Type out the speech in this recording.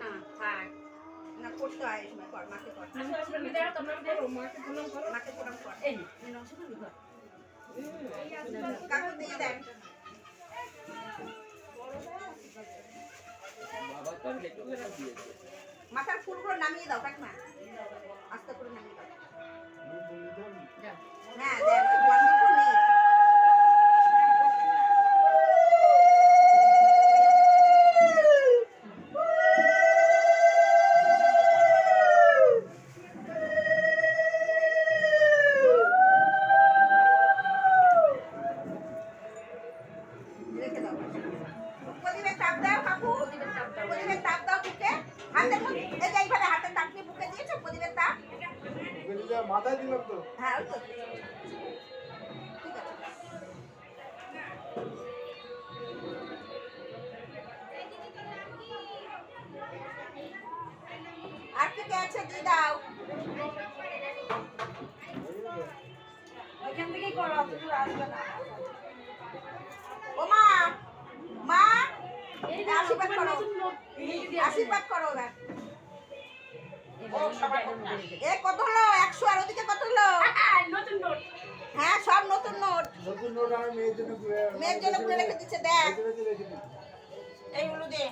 না থাক না করতে হয় সময় কর মাকে কর মাকে প্রণাম কর এই কাকু দিয়ে দেন মাথার ফুলগুলো নামিয়ে দাও কাকিমা আস্তে করে নামিয়ে দাও হ্যাঁ দেন ওয়ান্ডারফুল নেই রেখে দাও প্রদীপের তাপ দাও কাকু প্রদীপের তাপ দাও বুকে হাতের মধ্যে এই যে এইভাবে হাতের তাপ নিয়ে বুকে দিয়েছো প্রদীপের তাপ মাথায় দিলাম তো হ্যাঁ ওই তো ঠিক আছে আর কে আছে দিয়ে দাও এখান থেকেই করো দূর আসবে না ও মা মা আশীর্বাদ করো আশীর্বাদ করো এবার এ কত হলো 100 আর ওদিকে কত হলো নতুন নোট হ্যাঁ সব নতুন নোট আমি মেয়ের জন্য মেয়ের জন্য করে রেখে দিচ্ছে দেখ রেখে দিই এইগুলো দে